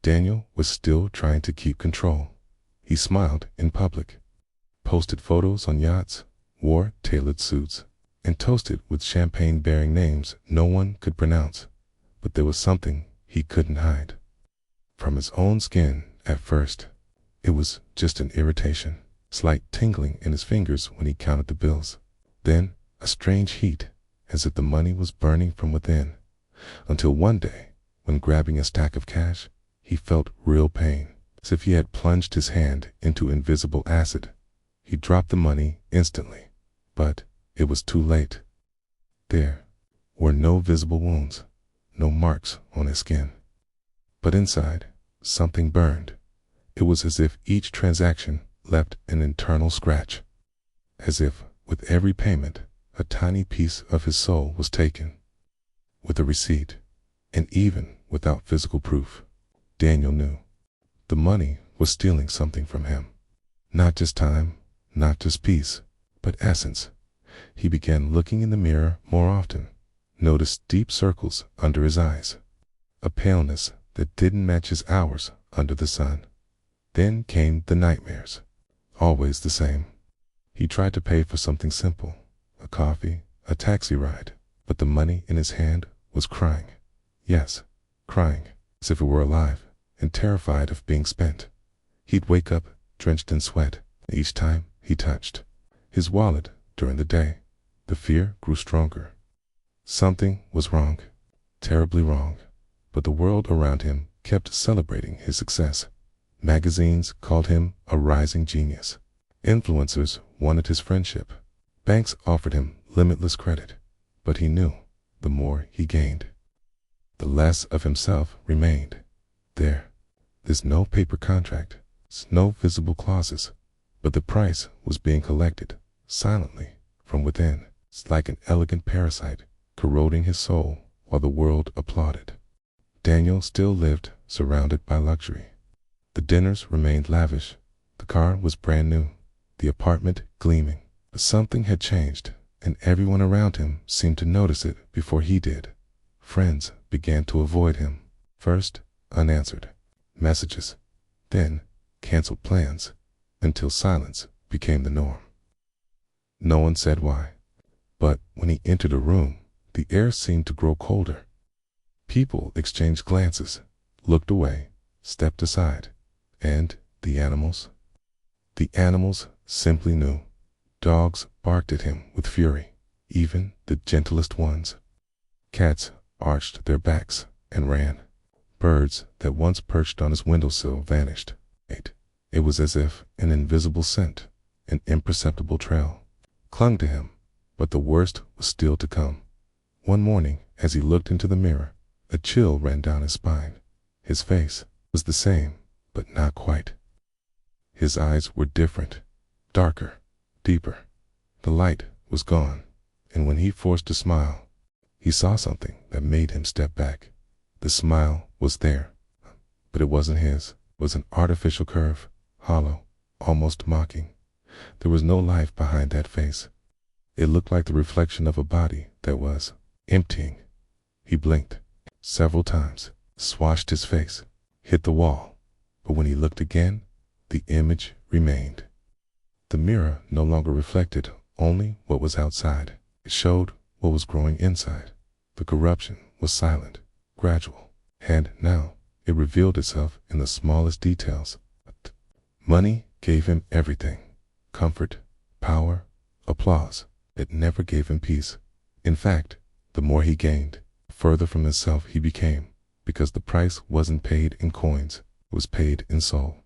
Daniel was still trying to keep control. He smiled in public, posted photos on yachts, wore tailored suits, and toasted with champagne bearing names no one could pronounce. But there was something he couldn't hide from his own skin at first. It was just an irritation, slight tingling in his fingers when he counted the bills. Then a strange heat, as if the money was burning from within, until one day, when grabbing a stack of cash, he felt real pain, as if he had plunged his hand into invisible acid. He dropped the money instantly, but it was too late. There were no visible wounds, no marks on his skin. But inside, something burned. It was as if each transaction left an internal scratch, as if with every payment, a tiny piece of his soul was taken. With a receipt, and even without physical proof, Daniel knew the money was stealing something from him. Not just time, not just peace, but essence. He began looking in the mirror more often, noticed deep circles under his eyes, a paleness that didn't match his hours under the sun. Then came the nightmares, always the same. He tried to pay for something simple, a coffee, a taxi ride, but the money in his hand was crying. Yes, crying, as if it were alive and terrified of being spent. He'd wake up drenched in sweat each time he touched his wallet during the day. The fear grew stronger. Something was wrong, terribly wrong, but the world around him kept celebrating his success. Magazines called him a rising genius. Influencers wanted his friendship. Banks offered him limitless credit, but he knew the more he gained, the less of himself remained. There's no paper contract, no visible clauses, but the price was being collected silently from within. It's like an elegant parasite corroding his soul while the world applauded. Daniel still lived surrounded by luxury. The dinners remained lavish. The car was brand new, the apartment gleaming. But something had changed, and everyone around him seemed to notice it before he did. Friends began to avoid him. First, unanswered messages, then canceled plans, until silence became the norm. No one said why, but when he entered a room, the air seemed to grow colder. People exchanged glances, looked away, stepped aside, and the animals simply knew. Dogs barked at him with fury, even the gentlest ones. Cats arched their backs and ran. Birds that once perched on his windowsill vanished. It was as if an invisible scent, an imperceptible trail, clung to him, but the worst was still to come. One morning, as he looked into the mirror, a chill ran down his spine. His face was the same, but not quite. His eyes were different, darker, deeper. The light was gone, and when he forced a smile, he saw something that made him step back. The smile was there, but it wasn't his. It was an artificial curve, hollow, almost mocking. There was no life behind that face. It looked like the reflection of a body that was emptying. He blinked several times, swashed his face, hit the wall, but when he looked again, the image remained. The mirror no longer reflected only what was outside. It showed what was growing inside. The corruption was silent, gradual, and now it revealed itself in the smallest details. Money gave him everything: comfort, power, applause. It never gave him peace. In fact, the more he gained, the further from himself he became, because the price wasn't paid in coins, it was paid in soul.